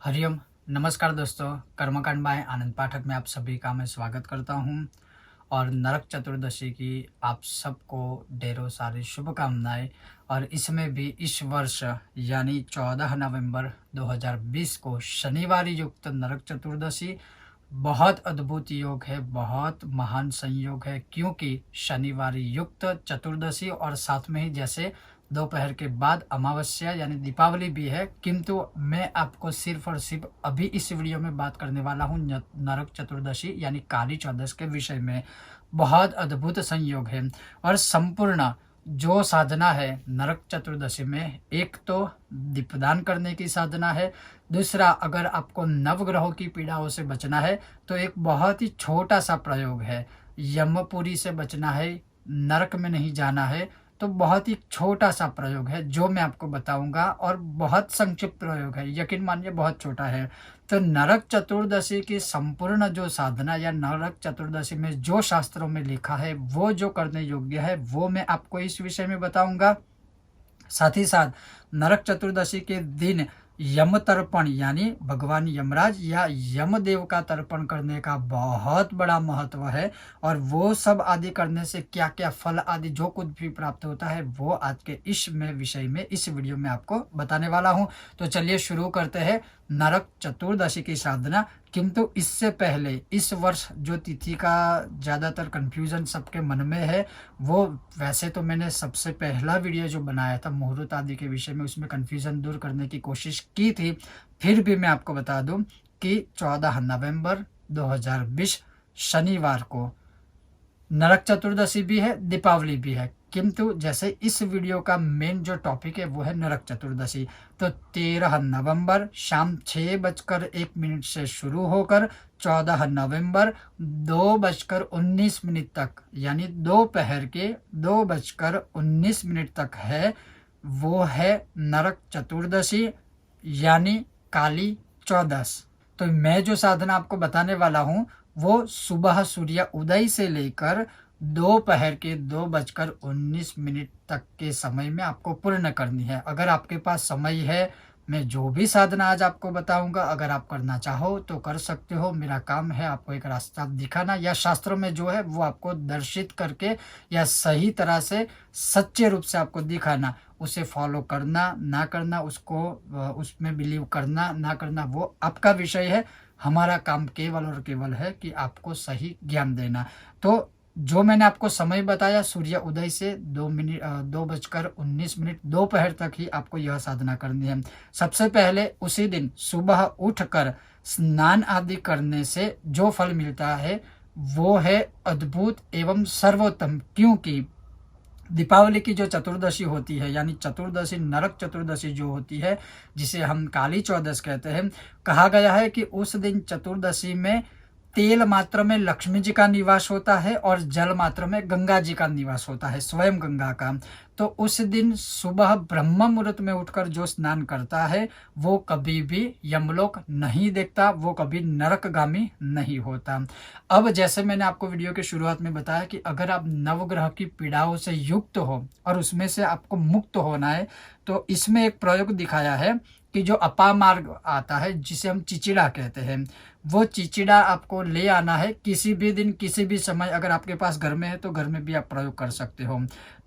हरिओम। नमस्कार दोस्तों, कर्मकांड बाय आनंद पाठक में आप सभी का मैं स्वागत करता हूं और नरक चतुर्दशी की आप सबको ढेरों सारी शुभकामनाएं। और इसमें भी इस वर्ष यानी 14 नवंबर 2020 को शनिवार युक्त नरक चतुर्दशी बहुत अद्भुत योग है, बहुत महान संयोग है, क्योंकि शनिवार युक्त चतुर्दशी और साथ में ही जैसे दोपहर के बाद अमावस्या यानी दीपावली भी है। किंतु मैं आपको सिर्फ और सिर्फ अभी इस वीडियो में बात करने वाला हूँ नरक चतुर्दशी यानी काली चौदस के विषय में। बहुत अद्भुत संयोग है और संपूर्ण जो साधना है नरक चतुर्दशी में, एक तो दीपदान करने की साधना है, दूसरा अगर आपको नवग्रहों की पीड़ाओं से बचना है तो एक बहुत ही छोटा सा प्रयोग है, यमपुरी से बचना है, नरक में नहीं जाना है। तो बहुत ही छोटा सा प्रयोग है जो मैं आपको बताऊंगा और बहुत संक्षिप्त प्रयोग है, यकीन मानिए बहुत छोटा है। तो नरक चतुर्दशी की संपूर्ण जो साधना या नरक चतुर्दशी में जो शास्त्रों में लिखा है वो जो करने योग्य है वो मैं आपको इस विषय में बताऊंगा। साथ ही साथ नरक चतुर्दशी के दिन यम तर्पण यानी भगवान यमराज या यमदेव का तर्पण करने का बहुत बड़ा महत्व है और वो सब आदि करने से क्या क्या फल आदि जो कुछ भी प्राप्त होता है वो आज के इस में विषय में इस वीडियो में आपको बताने वाला हूं। तो चलिए शुरू करते हैं नरक चतुर्दशी की साधना। किंतु इससे पहले इस वर्ष जो तिथि का ज़्यादातर कन्फ्यूज़न सबके मन में है, वो वैसे तो मैंने सबसे पहला वीडियो जो बनाया था मुहूर्त आदि के विषय में उसमें कन्फ्यूज़न दूर करने की कोशिश की थी। फिर भी मैं आपको बता दूं कि 14 नवंबर 2020 शनिवार को नरक चतुर्दशी भी है, दीपावली भी है। किंतु जैसे इस वीडियो का मेन जो टॉपिक है वो है नरक चतुर्दशी। तो 13 नवंबर शाम 6:01 से शुरू होकर 14 नवंबर 2:19 तक यानी दोपहर के 2:19 तक है, वो है नरक चतुर्दशी यानी काली चौदस। तो मैं जो साधना आपको बताने वाला हूँ वो सुबह सूर्य उदय से लेकर दोपहर के 2:19 तक के समय में आपको पूर्ण करनी है। अगर आपके पास समय है, मैं जो भी साधना आज आपको बताऊंगा अगर आप करना चाहो तो कर सकते हो। मेरा काम है आपको एक रास्ता दिखाना या शास्त्रों में जो है वो आपको दर्शित करके या सही तरह से सच्चे रूप से आपको दिखाना, उसे फॉलो करना ना करना, उसको उसमें बिलीव करना ना करना वो आपका विषय है। हमारा काम केवल और केवल है कि आपको सही ज्ञान देना। तो जो मैंने आपको समय बताया सूर्य उदय से 2:19 दोपहर तक ही आपको यह साधना करनी है। सबसे पहले उसी दिन सुबह उठकर स्नान आदि करने से जो फल मिलता है वो है अद्भुत एवं सर्वोत्तम। क्योंकि दीपावली की जो चतुर्दशी होती है यानी चतुर्दशी नरक चतुर्दशी जो होती है जिसे हम काली चौदस कहते हैं, कहा गया है कि उस दिन चतुर्दशी में तेल मात्र में लक्ष्मी जी का निवास होता है और जल मात्र में गंगा जी का निवास होता है, स्वयं गंगा का। तो उस दिन सुबह ब्रह्म मुहूर्त में उठकर जो स्नान करता है वो कभी भी यमलोक नहीं देखता, वो कभी नरकगामी नहीं होता। अब जैसे मैंने आपको वीडियो के शुरुआत में बताया कि अगर आप नवग्रह की पीड़ाओं से युक्त हो और उसमें से आपको मुक्त होना है तो इसमें एक प्रयोग दिखाया है कि जो अपामार्ग आता है जिसे हम चिचिड़ा कहते हैं, वो चिचिड़ा आपको ले आना है किसी भी दिन किसी भी समय। अगर आपके पास घर में है तो घर में भी आप प्रयोग कर सकते हो।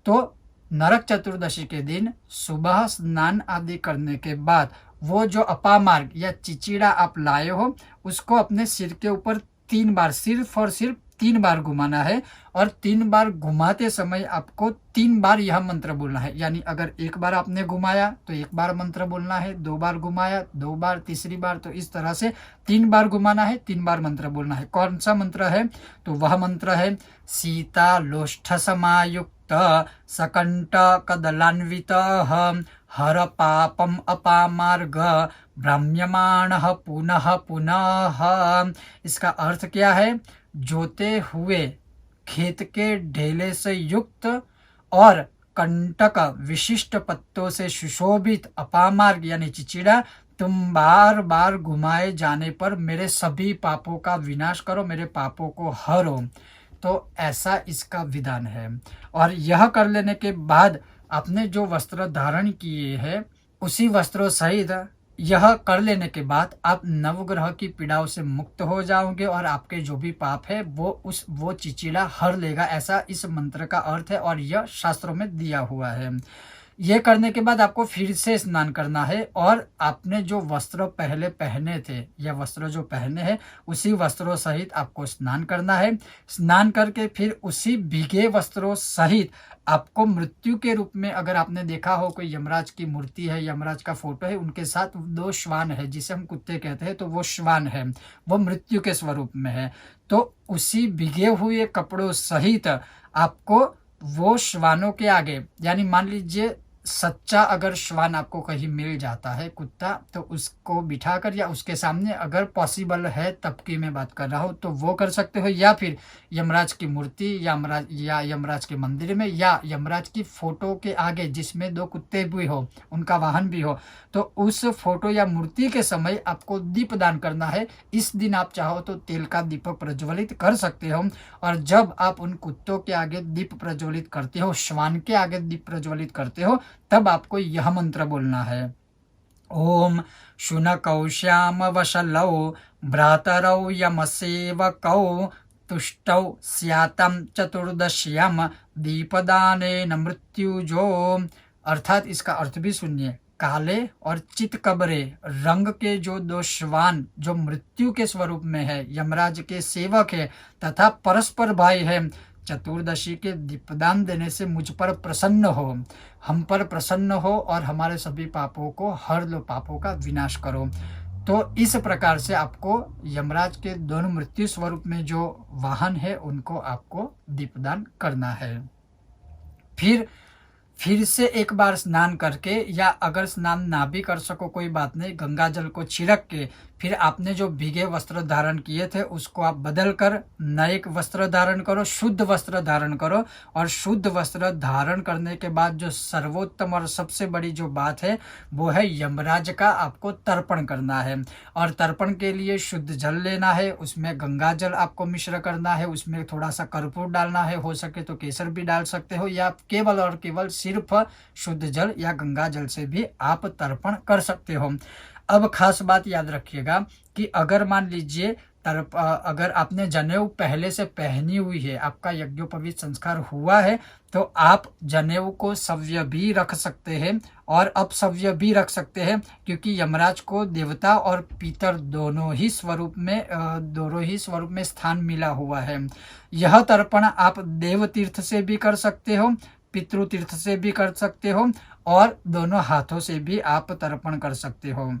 तो नरक चतुर्दशी के दिन सुबह स्नान आदि करने के बाद वो जो अपामार्ग या चिचिड़ा आप लाए हो उसको अपने सिर के ऊपर 3 बार, सिर्फ और सिर्फ 3 बार घुमाना है। और 3 बार घुमाते समय आपको 3 बार यह मंत्र बोलना है। यानी अगर 1 बार आपने घुमाया तो 1 बार मंत्र बोलना है, 2 बार घुमाया 2 बार, तीसरी बार, तो इस तरह से 3 बार घुमाना है, 3 बार मंत्र बोलना है। कौन सा मंत्र है? तो वह मंत्र है सीता लोष्ठ समायुक्त सकंट कदलान्वित हर पापम अपामार्ग भ्राम्यमाण पुनः पुनः। इसका अर्थ क्या है? जोते हुए खेत के ढेले से युक्त और कंटक विशिष्ट पत्तों से सुशोभित अपामार्ग यानी चिचिड़ा तुम बार बार घुमाए जाने पर मेरे सभी पापों का विनाश करो, मेरे पापों को हरो। तो ऐसा इसका विधान है। और यह कर लेने के बाद आपने जो वस्त्र धारण किए हैं उसी वस्त्रों सहित यह कर लेने के बाद आप नवग्रह की पीड़ाओं से मुक्त हो जाओगे और आपके जो भी पाप है वो चिचिड़ा हर लेगा, ऐसा इस मंत्र का अर्थ है और यह शास्त्रों में दिया हुआ है। ये करने के बाद आपको फिर से स्नान करना है और आपने जो वस्त्र पहले पहने थे या वस्त्र जो पहने हैं उसी वस्त्रों सहित आपको स्नान करना है। स्नान करके फिर उसी भीगे वस्त्रों सहित आपको मृत्यु के रूप में, अगर आपने देखा हो कोई यमराज की मूर्ति है, यमराज का फोटो है, उनके साथ 2 श्वान है जिसे हम कुत्ते कहते हैं, तो वो श्वान है, वो मृत्यु के स्वरूप में है। तो उसी भीगे हुए कपड़ों सहित आपको वो श्वानों के आगे, यानी मान लीजिए सच्चा अगर श्वान आपको कहीं मिल जाता है कुत्ता, तो उसको बिठाकर या उसके सामने अगर पॉसिबल है, तब की मैं बात कर रहा हूँ, तो वो कर सकते हो, या फिर यमराज की मूर्ति या यमराज के मंदिर में या यमराज की फोटो के आगे जिसमें 2 कुत्ते भी हो, उनका वाहन भी हो, तो उस फोटो या मूर्ति के समय आपको दीप दान करना है। इस दिन आप चाहो तो तेल का दीपक प्रज्वलित कर सकते हो, और जब आप उन कुत्तों के आगे दीप प्रज्वलित करते हो, श्वान के आगे दीप प्रज्वलित करते हो, तब आपको यह मंत्र बोलना है। ओम शुनकौ श्याम वशलौ भ्रातरौ यमसेवकौ तुष्टौ स्यातं चतुर्दश्याम दीपदानेन मृत्युजो। अर्थात इसका अर्थ भी सुनिए। काले और चितकबरे रंग के जो 2 श्वान जो मृत्यु के स्वरूप में है, यमराज के सेवक है तथा परस्पर भाई है, चतुर्दशी के दीपदान देने से मुझ पर प्रसन्न हो, हम पर प्रसन्न हो और हमारे सभी पापों को हर लो, पापों का विनाश करो। तो इस प्रकार से आपको यमराज के दोनों मृत्यु स्वरूप में जो वाहन है उनको आपको दीपदान करना है। फिर से एक बार स्नान करके, या अगर स्नान ना भी कर सको कोई बात नहीं, गंगा जल को छिड़क के फिर आपने जो भीगे वस्त्र धारण किए थे उसको आप बदल कर नए वस्त्र धारण करो, शुद्ध वस्त्र धारण करो। और शुद्ध वस्त्र धारण करने के बाद जो सर्वोत्तम और सबसे बड़ी जो बात है वो है यमराज का आपको तर्पण करना है। और तर्पण के लिए शुद्ध जल लेना है, उसमें गंगा जल आपको मिश्र करना है, उसमें थोड़ा सा कर्पूर डालना है, हो सके तो केसर भी डाल सकते हो, या केवल और केवल सिर्फ शुद्ध जल या गंगा जल से भी आप तर्पण कर सकते हो। अब खास बात याद रखिएगा कि अगर मान लीजिए अगर आपने जनेऊ पहले से पहनी हुई है, आपका यज्ञोपवीत संस्कार हुआ है, तो आप जनेऊ को सव्य भी रख सकते हैं और अपसव्य भी रख सकते हैं, क्योंकि यमराज को देवता और पितर दोनों ही स्वरूप में स्थान मिला हुआ है। यह तर्पण आप देव तीर्थ से भी कर सकते हो, पितृ तीर्थ से भी कर सकते हो, और दोनों हाथों से भी आप तर्पण कर सकते हो।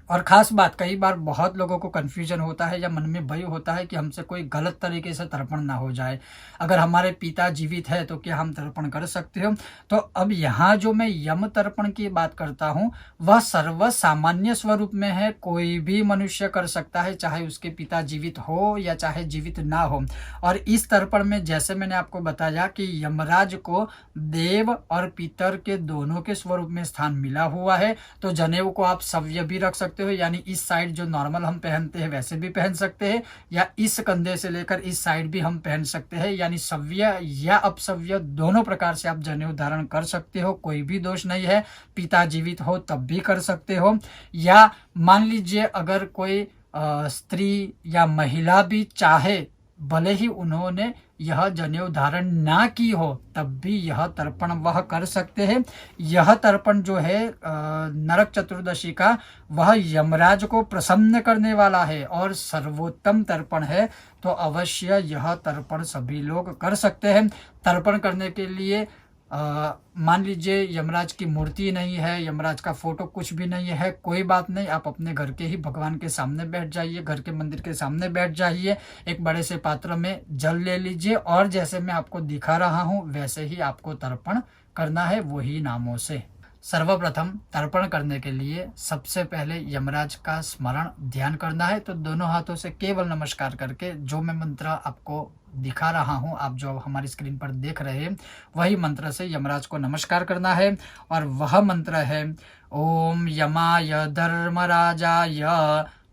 और ख़ास बात, कई बार बहुत लोगों को कन्फ्यूजन होता है या मन में भय होता है कि हमसे कोई गलत तरीके से तर्पण ना हो जाए, अगर हमारे पिता जीवित है तो क्या हम तर्पण कर सकते हो। तो अब यहाँ जो मैं यम तर्पण की बात करता हूँ वह सर्व सामान्य स्वरूप में है, कोई भी मनुष्य कर सकता है, चाहे उसके पिता जीवित हो या चाहे जीवित ना हो। और इस तर्पण में जैसे मैंने आपको बताया कि यमराज को देव और पितर के दोनों के स्वरूप में स्थान मिला हुआ है, तो जनेऊ को आप सव्य भी रख सकते हो, यानी इस साइड जो नॉर्मल हम पहनते हैं वैसे भी पहन सकते हैं, या इस कंधे से लेकर इस साइड भी हम पहन सकते हैं, यानी सव्य या अपसव्य दोनों प्रकार से आप जनेऊ धारण कर सकते हो, कोई भी दोष नहीं है। पिता जीवित हो तब भी कर सकते हो, या मान लीजिए अगर कोई स्त्री या महिला भी चाहे, भले ही उन्होंने यह जनेऊ धारण ना की हो, तब भी यह तर्पण वह कर सकते हैं। यह तर्पण जो है नरक चतुर्दशी का, वह यमराज को प्रसन्न करने वाला है और सर्वोत्तम तर्पण है, तो अवश्य यह तर्पण सभी लोग कर सकते हैं। तर्पण करने के लिए मान लीजिए यमराज की मूर्ति नहीं है, यमराज का फोटो कुछ भी नहीं है, कोई बात नहीं, आप अपने घर के ही भगवान के सामने बैठ जाइए, घर के मंदिर के सामने बैठ जाइए, एक बड़े से पात्र में जल ले लीजिए और जैसे मैं आपको दिखा रहा हूँ वैसे ही आपको तर्पण करना है, वही नामों से। सर्वप्रथम तर्पण करने के लिए सबसे पहले यमराज का स्मरण ध्यान करना है, तो दोनों हाथों से केवल नमस्कार करके जो मैं मंत्र आपको दिखा रहा हूं, आप जो हमारी स्क्रीन पर देख रहे हैं वही मंत्र से यमराज को नमस्कार करना है। और वह मंत्र है ओम यमाय धर्मराजाय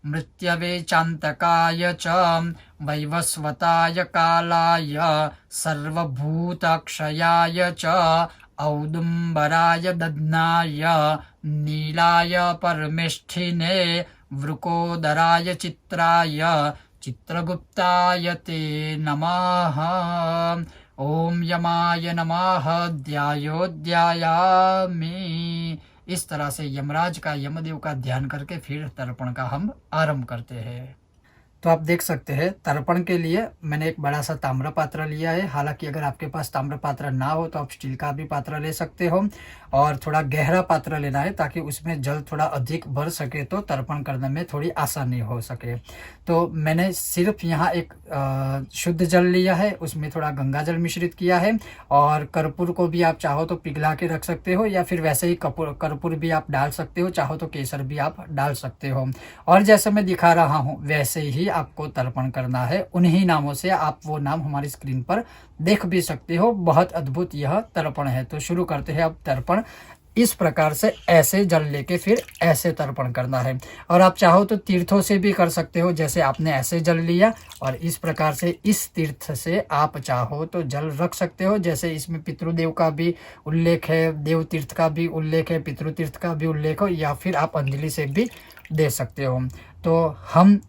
मृत्यवे चांतकाय च वैवस्वताय कालाय सर्वभूतक्षयाय च औदुम्बराय दध्नाय नीलाय परमेष्ठिने वृकोदराय चित्राय चित्रगुप्ताय ते नमः। ओम यमाय नमः ध्यायोध्यायामि। इस तरह से यमराज का, यमदेव का ध्यान करके फिर तर्पण का हम आरंभ करते हैं। तो आप देख सकते हैं तर्पण के लिए मैंने एक बड़ा सा ताम्र पात्र लिया है। हालांकि अगर आपके पास ताम्र पात्र ना हो तो आप स्टील का भी पात्र ले सकते हो, और थोड़ा गहरा पात्र लेना है ताकि उसमें जल थोड़ा अधिक भर सके तो तर्पण करने में थोड़ी आसानी हो सके। तो मैंने सिर्फ यहाँ एक शुद्ध जल लिया है, उसमें थोड़ा गंगा जल मिश्रित किया है, और कर्पूर को भी आप चाहो तो पिघला के रख सकते हो, या फिर वैसे ही कर्पूर भी आप डाल सकते हो, चाहो तो केसर भी आप डाल सकते हो। और जैसे मैं दिखा रहा हूँ वैसे ही आपको तर्पण करना है। उन्हीं नामों से आप वो नाम हमारी स्क्रीन पर देख भी सकते हो। बहुत अद्भुत यह तर्पण है। तो शुरू करते हैं अब तर्पण। इस प्रकार से ऐसे जल लेके फिर ऐसे तर्पण करना है, और आप चाहो तो तीर्थों से भी कर सकते हो। जैसे आपने ऐसे जल लिया और इस प्रकार से इस तीर्थ से आप चाहो तो जल रख सकते हो। जैसे इसमें पितृदेव का भी उल्लेख है, देव तीर्थ का भी उल्लेख है, पितृतीर्थ का भी उल्लेख हो, या फिर आप अंजलि से भी दे सकते हो। तो हम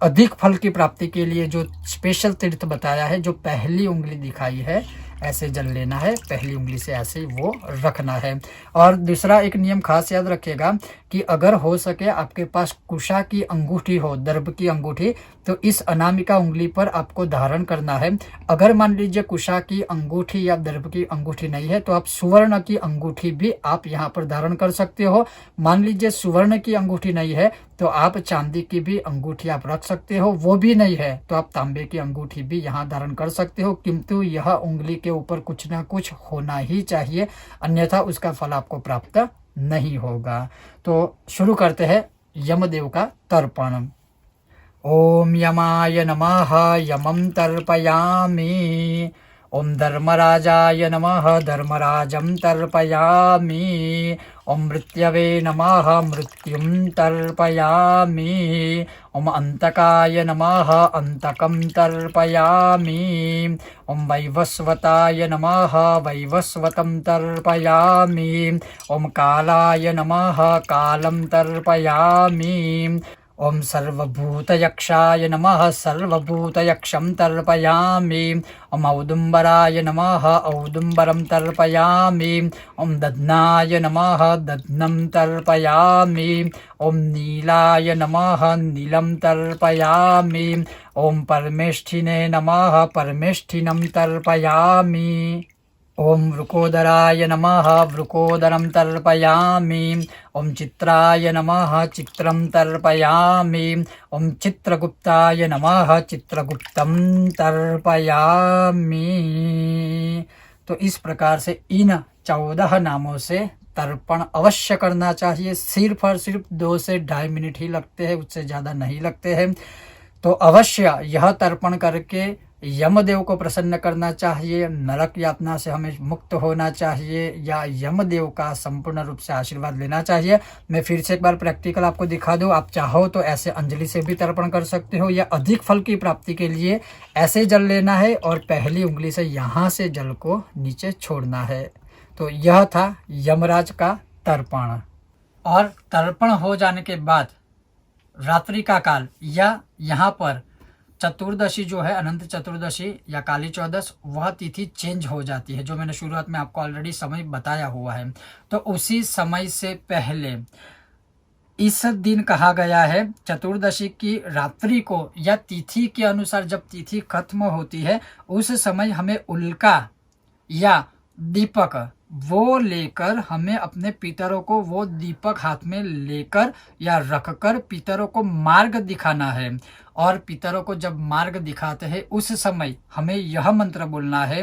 अधिक फल की प्राप्ति के लिए जो स्पेशल तीर्थ बताया है, जो पहली उंगली दिखाई है, ऐसे जल लेना है, पहली उंगली से ऐसे वो रखना है। और दूसरा एक नियम खास याद रखिएगा कि अगर हो सके आपके पास कुशा की अंगूठी हो, दर्भ की अंगूठी, तो इस अनामिका उंगली पर आपको धारण करना है। अगर मान लीजिए कुशा की अंगूठी या दर्भ की अंगूठी नहीं है तो आप सुवर्ण की अंगूठी भी आप यहाँ पर धारण कर सकते हो। मान लीजिए सुवर्ण की अंगूठी नहीं है तो आप चांदी की भी अंगूठी आप रख सकते हो, वो भी नहीं है तो आप तांबे की अंगूठी भी यहाँ धारण कर सकते हो। किंतु यह उंगली के ऊपर कुछ ना कुछ होना ही चाहिए, अन्यथा उसका फल आपको प्राप्त नहीं होगा। तो शुरू करते हैं यमदेव का तर्पण। ओम यमाय नमः यमं तर्पयामि। ओम धर्मराजाय नमः धर्मराजं तर्पयामि। ओम मृत्यवे नमः मृत्युं तर्पयामि। ओम अंतकाय नमः अंतकं तर्पयामि। ओम वैवस्वताय नमः वैवस्वतं तर्पयामि। ओम कालाय नमः कालं तर्पयामि। ओम सर्वभूतयक्षाय नमः सर्वभूतयक्षं तर्पयामि। ओम औदुम्बराय नमः औदुम्बरं तर्पयामि। ओम दध्नाय नमः दध्नं तर्पयामि। ओम नीलाय नमः नीलं तर्पयामि। ओम परमेष्ठिने नमः परमेष्ठिनं तर्पयामि। ओम वृकोदराय नमः वृकोदरं तर्पयामि। ओम चित्राय नमः चित्रं तर्पयामि। ओम चित्रगुप्ताय नमः चित्रगुप्तं तर्पयामि। तो इस प्रकार से इन 14 नामों से तर्पण अवश्य करना चाहिए। सिर्फ और सिर्फ 2 से 2.5 मिनट ही लगते हैं, उससे ज़्यादा नहीं लगते हैं। तो अवश्य यह तर्पण करके यमदेव को प्रसन्न करना चाहिए, नरक यातना से हमें मुक्त होना चाहिए, या यमदेव का संपूर्ण रूप से आशीर्वाद लेना चाहिए। मैं फिर से एक बार प्रैक्टिकल आपको दिखा दूं। आप चाहो तो ऐसे अंजलि से भी तर्पण कर सकते हो, या अधिक फल की प्राप्ति के लिए ऐसे जल लेना है और पहली उंगली से यहाँ से जल को नीचे छोड़ना है। तो यह था यमराज का तर्पण। और तर्पण हो जाने के बाद रात्रि का काल, या यहाँ पर चतुर्दशी जो है, अनंत चतुर्दशी या काली चौदस, वह तिथि चेंज हो जाती है, जो मैंने शुरुआत में आपको ऑलरेडी समय बताया हुआ है। तो उसी समय से पहले इस दिन कहा गया है, चतुर्दशी की रात्रि को या तिथि के अनुसार जब तिथि खत्म होती है उस समय हमें उल्का या दीपक वो लेकर, हमें अपने पितरों को वो दीपक हाथ में लेकर या रखकर पितरों को मार्ग दिखाना है। और पितरों को जब मार्ग दिखाते हैं उस समय हमें यह मंत्र बोलना है,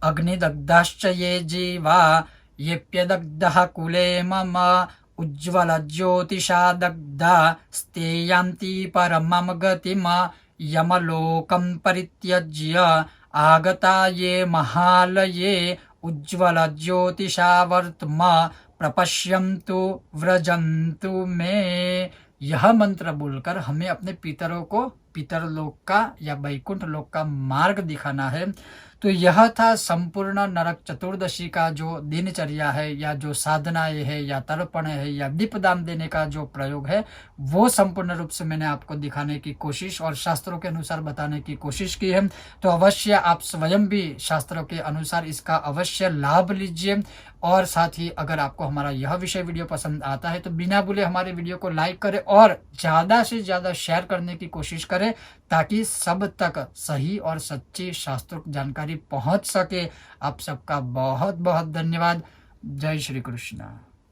अग्निदग्धाश्च ये जीवा येप्यदग्धः कुले मम उज्ज्वल ज्योतिषा दग्धा स्तेयांति परमं गतिम यमलोकं परित्यज्य आगता ये महालये उज्ज्वल ज्योतिषा वर्तमा प्रपश्यन्तु व्रजन्तु में। यह मंत्र बोलकर हमें अपने पितरों को पितर लोक का या वैकुंठ लोक का मार्ग दिखाना है। तो यह था संपूर्ण नरक चतुर्दशी का जो दिनचर्या है या जो साधनाएँ है या तर्पण है या दीपदान देने का जो प्रयोग है, वो संपूर्ण रूप से मैंने आपको दिखाने की कोशिश और शास्त्रों के अनुसार बताने की कोशिश की है। तो अवश्य आप स्वयं भी शास्त्रों के अनुसार इसका अवश्य लाभ लीजिए। और साथ ही अगर आपको हमारा यह विषय वीडियो पसंद आता है तो बिना भूले हमारे वीडियो को लाइक करें और ज़्यादा से ज़्यादा शेयर करने की कोशिश करें, ताकि सब तक सही और सच्ची शास्त्रोक्त जानकारी पहुंच सके। आप सबका बहुत बहुत धन्यवाद। जय श्री कृष्ण।